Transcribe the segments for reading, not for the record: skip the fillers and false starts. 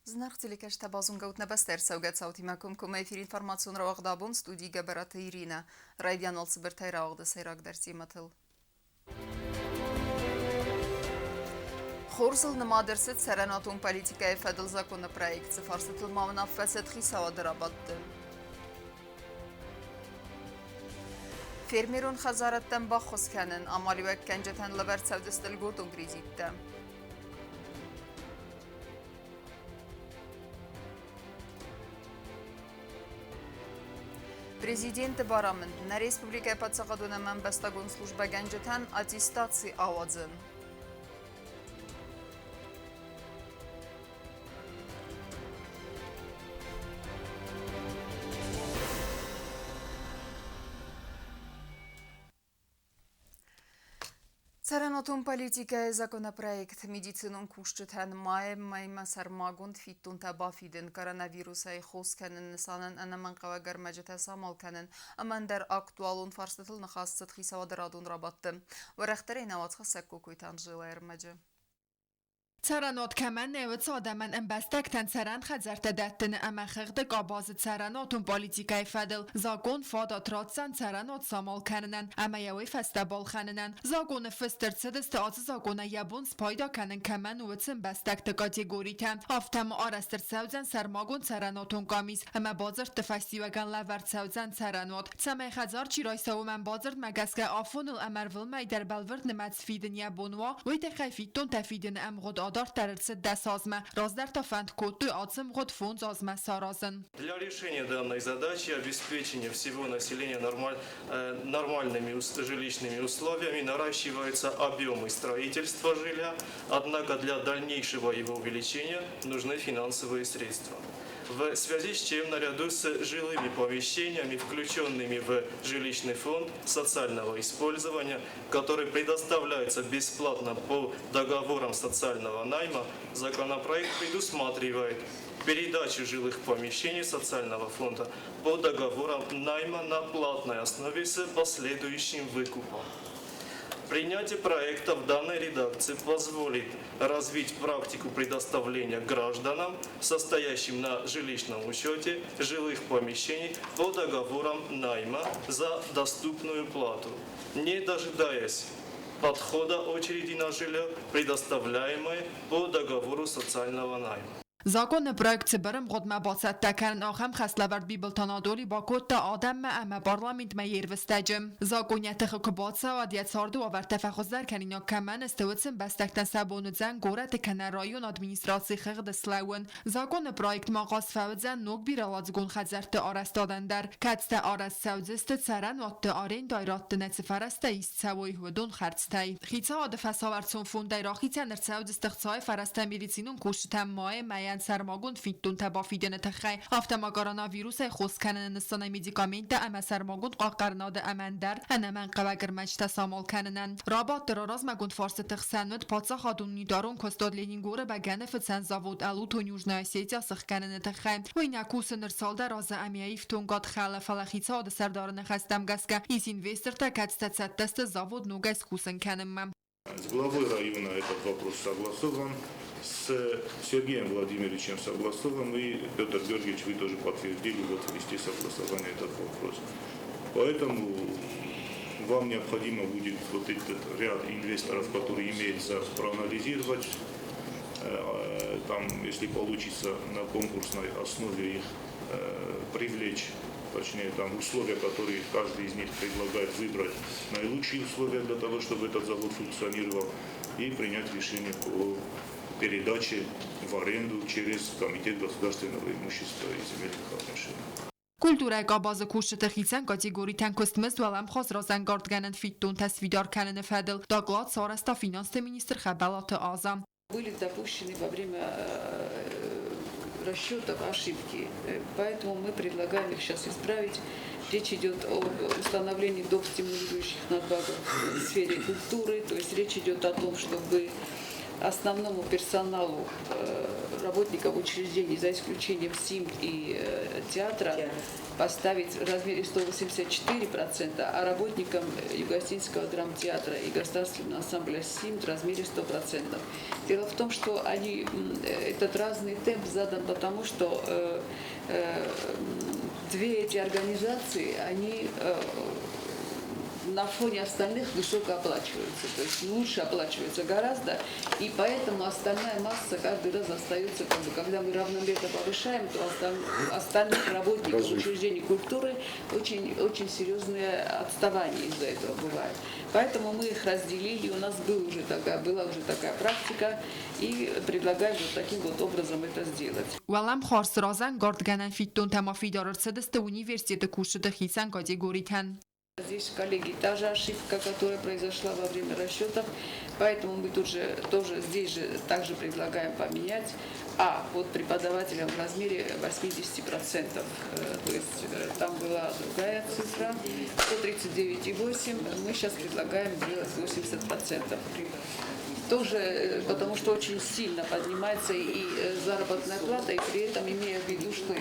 Զնարխցիլիք աշտաբազում գաուտնաբաստեր սավգացավթի մակում կոմեյֆիր ինформացիոն ռաղդաբուն ստուդի գաբարատը Իրինա, ռայդյան ոլսыбыртай ռաղդը սայրակ դարսի մտыл։ Խորզıl նմադրսıt սերանատուն պոլիտիկայի ֆեդլ զակոնը պրայիկցը ֆարսıtıl մավնավվեսետ խիսավադրաբատտը։ Fermerun xazaratdan baxxoskanın, amalivək kəncətən ləvər səvdəstəl qotun qrizitdə. Президенты барамын, на республикай пацақадунаман бастагун служба gəncətən аттестации авадзын. Սարանոտուն պոլիտիկայի զակոնապրայեկտ մեդիցինուն կուշճթան մայմա սարմագունդ ֆիտտուն տաբաֆիդն կորոնավիրուսայի խոսքանն նսանն անաման qavagар մաջտա սամալքանն ամանդար ակտուալուն ֆարստıl նխասցıt խիսավադրադուն ռաբատты. Վրախտերի նավացխա սակկոկույթան ժիլա երմաջը. Царанот камен невц адаман эмбастактан царан хазартадаттын амахырды қабазы царанотун политикай фадыл. Закон фада тратсан царанот самал канынан, амаяви фестабал ханынан. Закон фестырцыдысты азы закона ябун спайда канын камен уцын бастакты категоритам. Афтам арастыр савзан сармагун царанотун камиз. Ама базырт фастиваган лавар савзан царанот. Цамай хазар чирайсау мен базырт магаска афонул амарвыл майдар балвырт нмац фиден ябунва. Вейте хайфитон тафиден амгод Для решения данной задачи обеспечения всего населения нормальными жилищными условиями наращиваются объемы строительства жилья, однако для дальнейшего его увеличения нужны финансовые средства. В связи с чем наряду с жилыми помещениями, включенными в жилищный фонд социального использования, который предоставляется бесплатно по договорам социального найма, законопроект предусматривает передачу жилых помещений социального фонда по договорам найма на платной основе с последующим выкупом. Принятие проекта в данной редакции позволит развить практику предоставления гражданам, состоящим на жилищном учете, жилых помещений по договорам найма за доступную плату, не дожидаясь подхода очереди на жилье, предоставляемое по договору социального найма. Закон проект برم قد مباسط تکرن آخم خسلورد بیبلتانادولی با کت آدم اما پارلامنت میر وستجم زاکونیت خکبات سوادیت ساردو آور تفخوزدر کنینا کمن استوتسن بستکتن سبون زن گورت کنن رایون ادمینستراسی خغد سلاون زاکون پرویکت ماقاس فوزن نوک بیرالازگون خزرت آرستادن در کتست آرست سوزست سرن وقت آرین دایرات نتفرست ایست سوی ودون خرцтай خیتا آد فساورتسون فون دایراخیتن ارسوزست اخصای فرست میریسینون کشتن مای سرماگون فیتون تبافیدن تخی افتما کوروناویروس خوسکنن نسانه مدیکامنت اما سرماگون قاقرناد امندر انمن قواگر مجتا سامال کننن رابط دراراز مگون فارس تخسنود پاتسا خادون نیدارون کستاد لینگوره بگنه فتسن زاود الو تونیوژنای سیتیا سخکنن تخی و این اکوس نرسال در راز امیایی فتون گاد خاله فلخیتا آد سردارن خستم گسکه ایس اینوستر تکتست ست زاود نوگس کوسن کنم. С главой района этот вопрос согласован, с Сергеем Владимировичем согласован, и Петр Георгиевич, вы тоже подтвердили вот вести согласование этот вопрос. Поэтому вам необходимо будет вот этот ряд инвесторов, которые имеют за проанализировать, там, если получится на конкурсной основе их привлечь. Точнее, там условия, которые каждый из них предлагает выбрать наилучшие условия для того, чтобы этот завод функционировал, и принять решение по передаче в аренду через Комитет государственного имущества и земельных отношений. Культура قاباز کوشت خیسن کاتگوری تنکستمز ولم خاص رازنگارد گنن فیتون تصویدار کنن فدل داغلات سارستا فینانس مینیستر خبلات آزم. Были допущены во время расчетов ошибки, поэтому мы предлагаем их сейчас исправить. Речь идет о установлении доп. Стимулирующих надбавок в сфере культуры, то есть речь идет о том, чтобы основному персоналу работников учреждений, за исключением СИМ и театра, поставить в размере 184%, а работникам Юго-Осетинского драмтеатра и Государственного ансамбля СИМ в размере 100%. Дело в том, что этот разный темп задан потому, что две эти организации, они на фоне остальных высоко оплачиваются, то есть лучше оплачиваются гораздо, и поэтому остальная масса каждый раз остается, когда мы равномерно повышаем, то остальных работников учреждений культуры очень серьезные отставания из-за этого бывает. Поэтому мы их разделили, у нас была уже такая практика, и предлагаем вот таким вот образом это сделать. ولم خارس رازن گاردگنن فیتون تمافی دارر سدست университеты кушты хисан категоритен. Здесь, коллеги, та же ошибка, которая произошла во время расчетов, поэтому мы тут же тоже здесь же также предлагаем поменять, вот преподавателям в размере 80%, то есть там была другая цифра, 139,8, мы сейчас предлагаем сделать 80%. Тоже потому, что очень сильно поднимается и заработная плата, и при этом имея в виду, что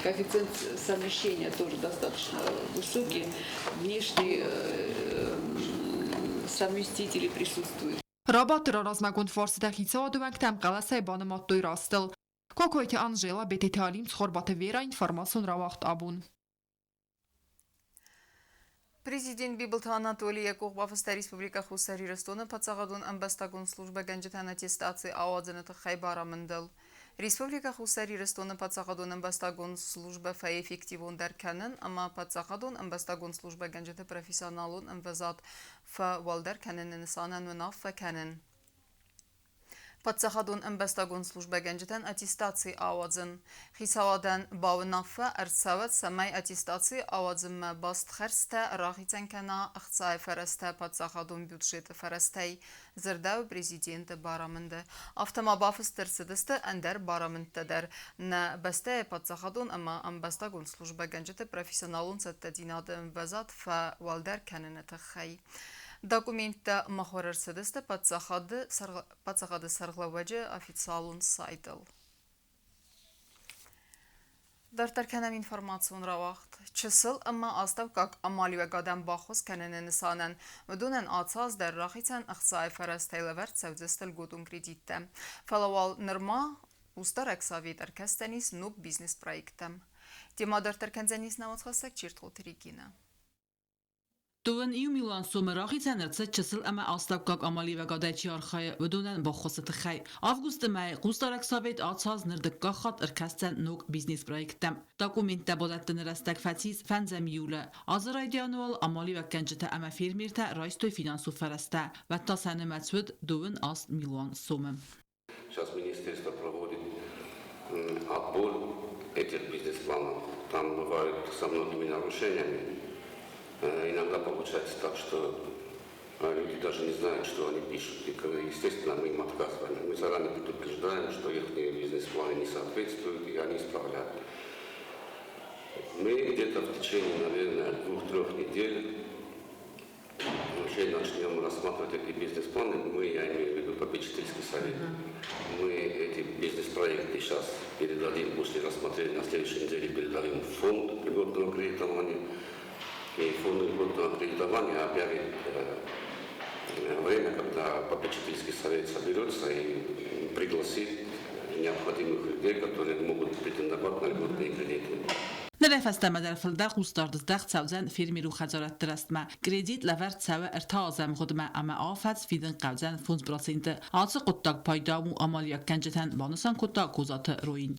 коэффициент совмещения тоже достаточно высокий, внешние совместители присутствуют. رابط رازمگون فارس دخیصه آدوانک تم قلسه بانمات دوی راستل. کوکویت آنجلا بیت تعلیم سخوربات ویرا اینفرماسون را وقت آبون. Президент Библта Анатолий Якубов Республика Хусари Ростона подсагадун амбастагун служба ганджетан аттестации ауадзанаты хайбара мындыл. Республика Хусари Ростона подсагадун амбастагун служба фа эффективун дарканын, ама подсагадун амбастагун служба ганджеты профессионалун амбазат фа валдарканын инсанан внафа канын. Подсахадун амбастагун служба ганджетан аттестации ауадзан. Хисавадан баунафа арцават самай аттестации ауадзан баст херста рахицан кана ахцай фараста подсахадун бюджет фарастай зердау президента барамында. Автомобафыс терседесте андер барамындадер. На басте подсахадун ама амбастагун служба ганджеты профессионалун саттадинады амбазат фа валдар канынаты хай. Документта махорар садысты подсахады сарглаваджи официалун сайтыл. Дартарканам информацион равахт. Чысыл ама астав как амалия гадам бахус каненен санан. Вдунен ацаз дар рахицан ахсай фарастайлаверт савзестел гудун кредитта. Фалавал нырма устар аксавит аркастанис нук бизнес проектам. Тема дартарканзанис навацхасак чиртлот Регина. Toen Milan Sommerachit zijn er zetjesel ama afstapkak amali ve gadayçi arxay ve donen ba xosat xay. Avgust may qustarak savet atsaz nerde qaxat erkasten nok business projektem. Dokumentte bodatten restek fatis fenzem yule. Azeraydianual amali ve kencete ama firmirte raistoy finansu fereste ve tasane metsud doen ast Milan Somem. Сейчас министерство проводит отбор этих бизнес-планов. Там бывают со многими нарушениями. Иногда получается так, что люди даже не знают, что они пишут. И, естественно, мы им отказываем. Мы заранее предупреждаем, что их бизнес-планы не соответствуют, и они исправляют. Мы где-то в течение, наверное, 2-3 недель вообще начнем рассматривать эти бизнес-планы. Я имею в виду попечительский совет. Мы эти бизнес-проекты сейчас передадим, после рассмотрения на следующей неделе передадим в фонд льготного кредитования. И фонд льготного кредитования объявит время, когда попечительский совет соберется и пригласит необходимых людей, которые могут претендовать на льготные кредиты. نرفستم در فلدر قوستاردز دخت سوزن فیرمی رو خجارت درستما کردیت لورد سوه ارتازم خودما اما آفت فیدن قوزن فونز براسینت آتس قطاق پایدامو امالیا کنجتن بانسان قطاق کوزات روین.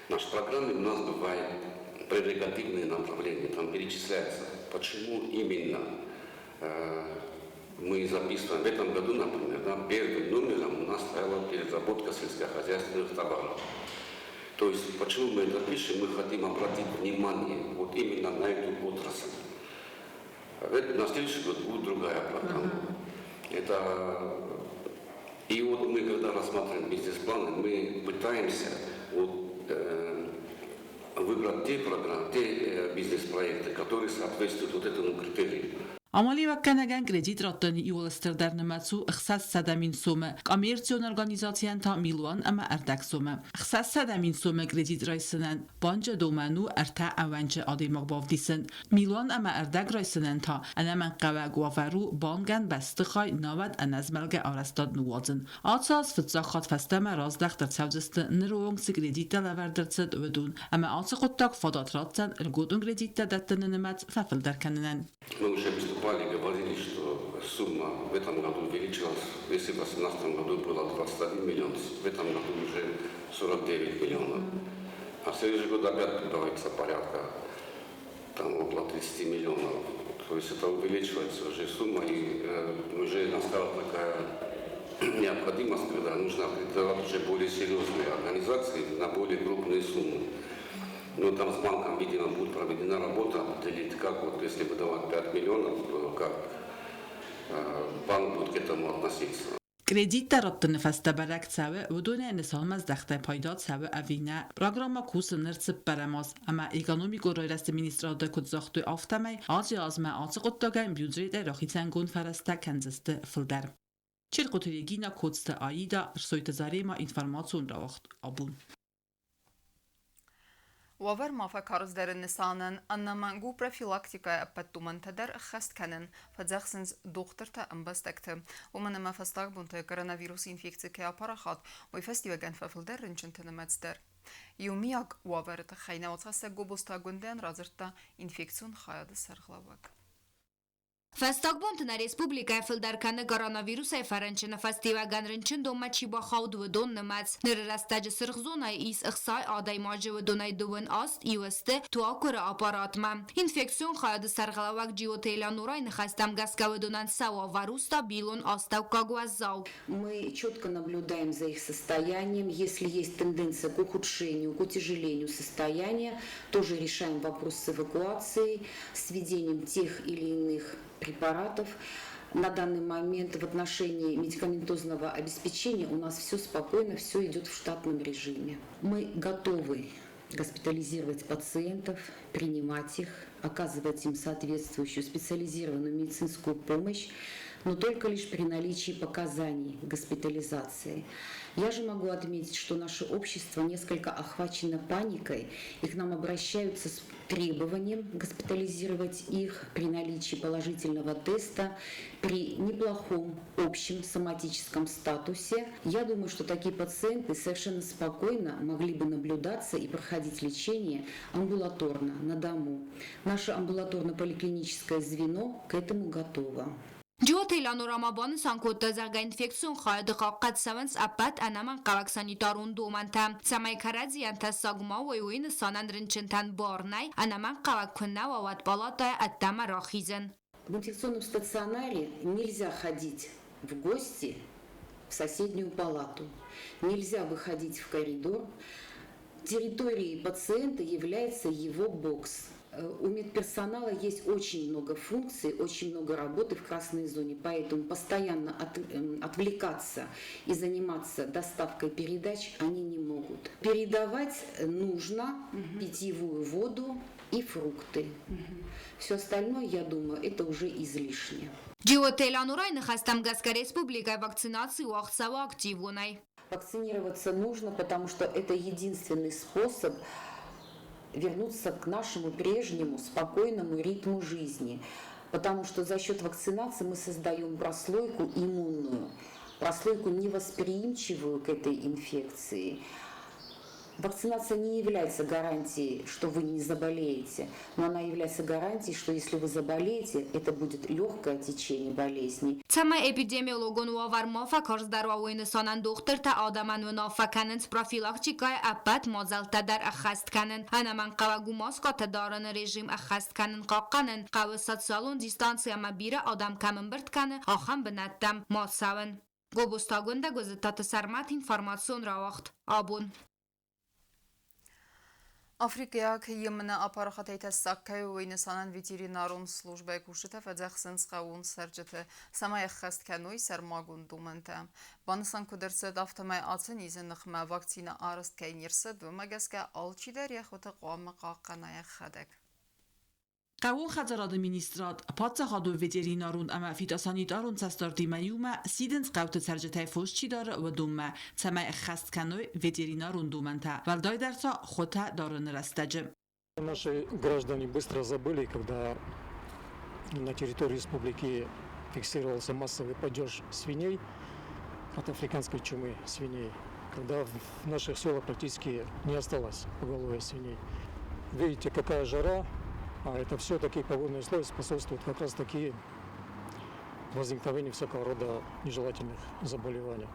В нашей программе у нас бывает прерогативные направления, там перечисляется, почему именно мы записываем. В этом году, например, первым номером у нас стояла переработка сельскохозяйственных товаров. То есть, почему мы это пишем, мы хотим обратить внимание вот именно на эту отрасль. На следующий год будет другая программа. И вот мы, когда рассматриваем бизнес-планы, мы пытаемся выбрать те программы, те бизнес-проекты, которые соответствуют вот этому критерию. Ամալի վականագան կրեդիտ ռոտանի իուլստր դարնմացու ըխսաս սադամին սոմը կոմերցիոն օրգանիզացիան թա միլուան ամա արտակ սոմը ըխսաս սադամին սոմը կրեդիտ ռայսնան բանջը դոմանու արտա ավանջը ադիմաղբավ դիսն միլուան ամա արտակ ռայսնան թա անաման qavagwavarու բանգան բաստխայ նավատ անազմալգա արաստad նուածն ացած ֆծախատ ֆաստամա ռազդախ դրցավջստը նրոնգ սկրեդիտա լավարդրցդ վդուն ամա ացխոտակ фодотрадцан рготун кредитта даттанымац фафылдарканынан говорили, что сумма в этом году увеличилась. Если в 2018 году было 21 миллион, в этом году уже 49 миллионов. А в следующий год опять прибавится порядка около 30 миллионов. То есть это увеличивается уже сумма, и уже настала такая необходимость, когда нужно кредитовать уже более серьезные организации на более крупные суммы. Но там с банком, видимо, будет проведена работа, определить, как вот, если выдавать 5 миллионов, как банк будет к этому относиться. Кредитта роттыны фастабарак цавы вдуне несалмаз дахтай пайдат цавы авина программа кусы нырцып барамаз ама экономико ройрасты министрада кудзахты автамай азы азма азы qottagан бюджет рахицангун фараста канзасты фылдар. Чиркотырегина кодсты аида рсойты зарема информацион равахт абун. وفر ما فكرز در النسانن أن منجو بروفيلاكتيكا أبتومن تدر خست كنن فدخسنز دكتور تا أمبستكت ومن ما فستاق بنت كورونا إنفكتي كأبارخات ويفستي وجن ففل در رنشن تنمتدر يومياك وفر تخينا وتخسق جوبستا جندن رازرتا إنفكسيون خياد السرغلاوك Фастагбонтна республика филдарканы коронавируса фаранчына фастиваган рынчын дома чиба хауд вдон нымац. Ныррастажы сыргзона ис ықсай адай мажы вдонай дуын аст июсты туакуры аппаратма. Инфекцион хаяды саргалавак джиотейля нурай нахастам гаска вдонан сава варуста билон астав кагуазау. Мы четко наблюдаем за их состоянием. Если есть тенденция к ухудшению, к утяжелению состояния, тоже решаем вопрос с эвакуацией, с введением тех или иных препаратов. На данный момент в отношении медикаментозного обеспечения у нас все спокойно, все идет в штатном режиме. Мы готовы госпитализировать пациентов, принимать их, оказывать им соответствующую специализированную медицинскую помощь, но только лишь при наличии показаний госпитализации. Я же могу отметить, что наше общество несколько охвачено паникой, и к нам обращаются с требованием госпитализировать их при наличии положительного теста, при неплохом общем соматическом статусе. Я думаю, что такие пациенты совершенно спокойно могли бы наблюдаться и проходить лечение амбулаторно, на дому. Наше амбулаторно-поликлиническое звено к этому готово. جوتيلانو رامابان سانكوت زرگا انفكسيون خايد قاقت سوانس أبات أنامن قواك سانيتارون دومانتا سماي كارادزيان تساقما ويوين سانان رنچنتان بارناي أنامن قواك كنا ووات بالاتا أدام راخيزن. В инфекционном стационаре нельзя ходить в гости в соседнюю палату, нельзя выходить в коридор. Территорией пациента является его бокс. У медперсонала есть очень много функций, очень много работы в красной зоне, поэтому постоянно отвлекаться и заниматься доставкой передач они не могут. Передавать нужно питьевую воду и фрукты. Все остальное, я думаю, это уже излишне. Джиотейланурай нахастам гаска республика вакцинации уахцава активунай. Вакцинироваться нужно, потому что это единственный способ вернуться к нашему прежнему спокойному ритму жизни. Потому что за счет вакцинации мы создаем прослойку иммунную, прослойку невосприимчивую к этой инфекции. Вакцинация не является гарантией, что вы не заболеете, но она является гарантией, что если вы заболеете, это будет легкое течение болезни. Цама эпидемиологон уавар мафакар здарвауин санан доктор та адаман в нафаканен с профилактикой апат мазалта дар ахаст канен. Анаман қавагу маската даран режим ахаст канен қаққанен. Қавы социалон дистанция мабира адам камен бірт канен ахам бінаттам масавен. Гобустагунда гозетаты сармат информацион равахт. Абун. أفريقيا كيمنا أبارخة تساكي وينسان ветеринарун службы кушета федахсенс قاون سرجته سماي خست كانوي سرماغون دومنتا بانسان كدرسد автомай ацен изенخما вакцина арст кайнирсед ومجسكا алчидер يخوت قام قاقنا يخدك قوون خزراد مینیسترات پاتس خادو ویترینارون اما فیتاسانیتارون تستاردی میوم سیدنس قوت سرجتای فوشچی داره و دومه تمای خست کنوی ویترینارون دومنتا ولدای درتا خوتا دارن رستجم. Наши граждане быстро забыли, когда на территории республики фиксировался массовый падеж свиней от африканской чумы свиней, когда в наших селах практически не осталось поголовья свиней. Видите, какая жара, а это все такие погодные условия способствуют как раз таки возникновению всякого рода нежелательных заболеваний.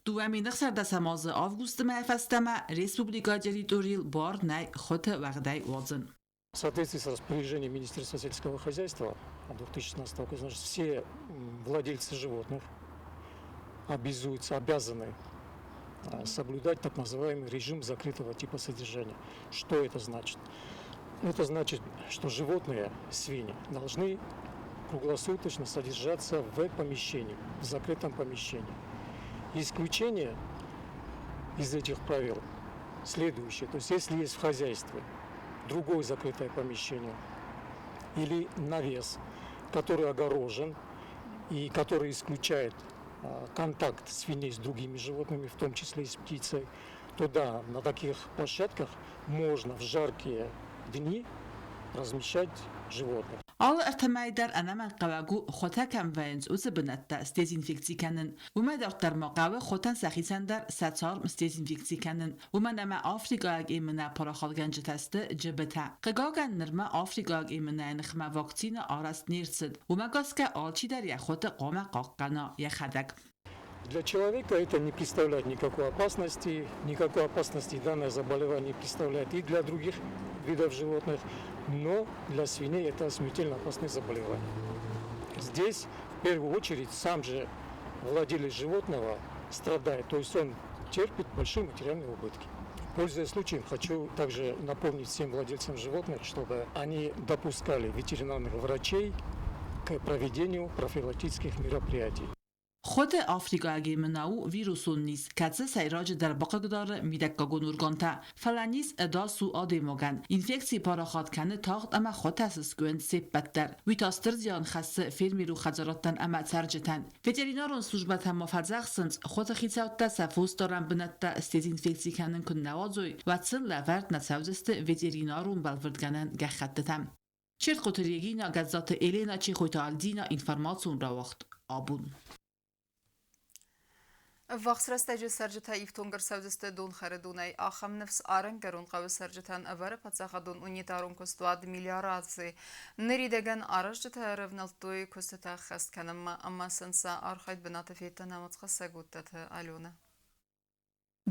دوامین سرد سماز آوگوست مفستما республика территориал барнай хота вагдай вазен. В соответствии с распоряжением Министерства сельского хозяйства от 2016 года, значит, все владельцы животных обязаны соблюдать так называемый режим закрытого типа содержания. Что это значит? Это значит, что животные, свиньи, должны круглосуточно содержаться в помещении, в закрытом помещении. Исключение из этих правил следующее. То есть, если есть в хозяйстве другое закрытое помещение или навес, который огорожен и который исключает контакт свиней с другими животными, в том числе и с птицей, то да, на таких площадках можно в жаркие дни размещать животных. آل ارتمای در انام قواگو خوتا کم وینز اوز بنت استیزینفیکسی کنن و ما در مقاوه خوتن سخیزن در ستار استیزینفیکسی کنن و من اما آفریقا اگ ایمنا پراخالگنج تست جبتا قگاگن نرما آفریقا اگ ایمنا نخما واکسین آرست نیرسد و ما گاز که آلچی در یخوت قام قاقنا یخدک. Для человека это не представляет никакой опасности данное заболевание представляет и для других видов животных, но для свиней это смертельно опасное заболевание. Здесь в первую очередь сам же владелец животного страдает, то есть он терпит большие материальные убытки. Пользуясь случаем, хочу также напомнить всем владельцам животных, чтобы они допускали ветеринарных врачей к проведению профилактических мероприятий. خود آفریقا اگه مناو ویروسون نیست کتسه سیراج در باقی داره میدکا گنورگانتا فلانیس ادا سو آده موگن اینفکسی پاراخات کنه تاخت اما خود تسس گوند سیب بدتر ویتاستر زیان خسته فیلمی رو خزاراتن اما ترجتن ویترینارون سوجبت هم مفرزخ سنس خود خیتاوت تا سفوس دارن بنت تا استیز اینفکسی کنن کن نوازوی و تسل لورد نتساوزست ویترینارون بلوردگنن گخدتم چرت قطریگی ناگذات ایلینا چی خویتال دینا اینفرماتون را وقت آبون وقت سرجتا ایفتونگر سوزست دون خردونای آخم نفس آرنگرون قوی سرجتان اوار پتساخ دون اونیتارون کستواد میلیاراتزی نریدگن آرشجتا رونالتوی کستتا خست کنم اما سنسا آرخاید بناتفیتا نمت خسته گودت آلونه.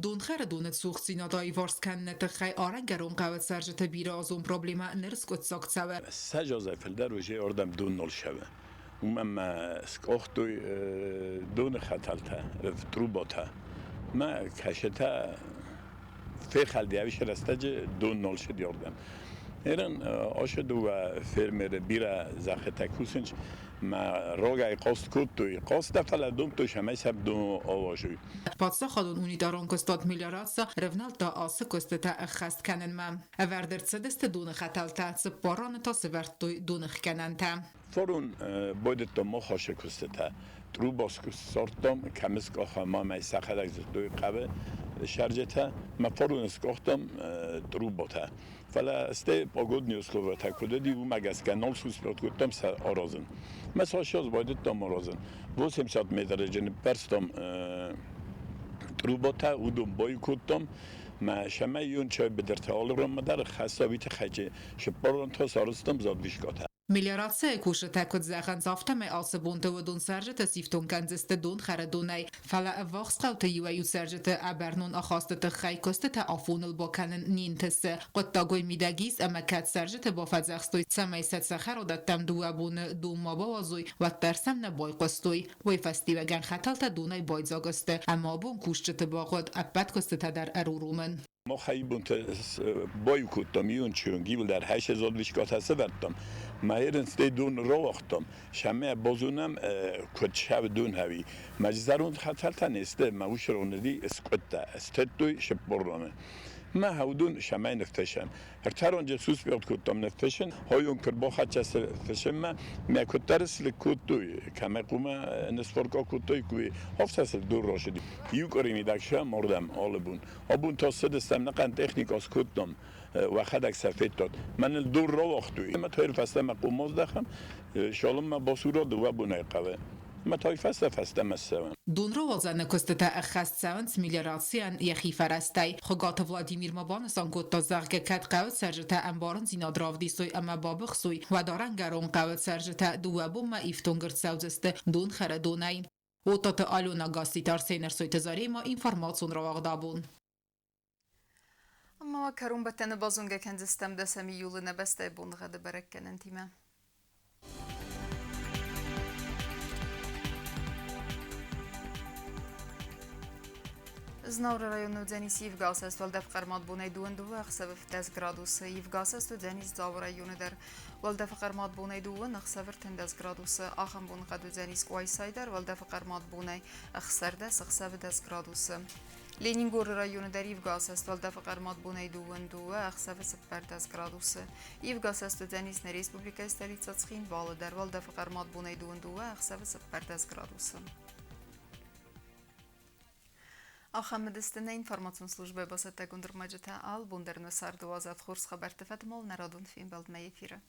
دون خردونت سوخت سینادای وارس کنت خی آرنگرون قوی سرجتا بیرا از اون پروبلیما نرس کت ساکت سور. سجازه فلدر وجه اردم دون نل شوه. ومما سكوختو دون خطلتا تروبوتا ما كاشتا في خالدياويش رستاج دون نولش ديوردم هرن آشدو و فرمر بیرا زختا کوسنج ما روگای قاست کتوی قاست فلا دوم تو شمای سب دو آواشوی. پادسا خادون اونی دارون کستاد میلیاراتسا رونال تا آس کستتا خست کنن ما. وردر تسدست دون خطلتا سپاران تا سورتوی دون خکنن تا. فرون باید تو ما خواشه کستتا تروباس کستارتم کمسک آخه ما می سخت دوی قبه شرجتا ما فرون اسکاختم تروباتا فلا استه پاگود نیوسلو تا کده دیو مگس کنال سوسپرت کتم سر آرازن مثلا شاز باید تو مرازن واسه امشب میدرجن پرستم تروباتا و دوم بای کتم ما شما یون چای بدرت حال رو مدار خاصابیت خجه شپارون تا سارستم زادویشگاته میلیاراتسه کوشه تکود زخن زافتم آسبونته و دون سرجت سیفتون کنزست دون خردونای فلا واقس قوت یویو سرجت ابرنون آخاستت خی کستت آفونل با کنن نینتسه قطاگوی میدگیس اما کت سرجت با فزخستوی سمی ست سخر و دتم دو ابون دو مابازوی و ترسم نبای قستوی وی فستی وگن خطلت دونای باید زاگسته اما بون کوشت باقود ابد کستت در ارورومن ما خیبونت بای کتامیون چون گیبل در 8000 ویشکات هسته وردم ما ایرنس دون رو وقتم شمه بازونم کت شب دون هوی مجزرون خطر تنسته ما وش روندی اسکوت استدوی شب برنامه ما هودون شمعی نفتشن هرچران جسوس بیاد کتام نفتشن هایون کر با خچس نفتشن ما کترس لکوتوی کم قوما نسفرکا کوتوی کوی هفتس دور راشدی یو کاری میدکشه مردم آلبون آبون تا سدستم نقن تکنیک از کتام و خدک سفید داد من دور را وقتوی ما تایر فسته ما قوماز دخم شالم ما باسورا دو بونه قوه ما تای فسته مسون دونرو وزن کستتا اخست سونس میلیاراسیان یخی فرستی خگات ولادیمیر مبانسان کتا زغگ کت قوت سرجتا انبارن زینا دراودی سوی اما بابخ سوی و دارن گرون قوت سرجتا دو بوم ایفتونگر سوزسته دون خردونای و تات آلونا گاستیتار سینر سوی تزاری ما اینفرماسون رو واقدابون اما کرون بتن بازونگه کنزستم دسمی یول نبسته بونغه برکن انتیمه Znavra rajonu Dzenis Yevgasas Valdef Qarmat Bunay Duan Axsavr 10 gradus Yevgasas tu Dzenis Zav rayonu der Valdef Qarmat Bunay Duan Axsavr 10 gradus Axam Bun Qadu Dzenis Qaysayder Valdef Qarmat Bunay Axsarda Axsavr 10 gradus Leningor rayonu der Yevgasas Valdef Qarmat Bunay Duan Axsavr 10 gradus Yevgasas tu Dzenis Respublika Stolitsa Tskhin Vala der Valdef Qarmat Bunay Duan Axsavr 10 gradus Ахамедистина информационная служба басата гундурмаджата ал бундерна сардуазат хурс хабар тефат мол народун фин белдме эфира.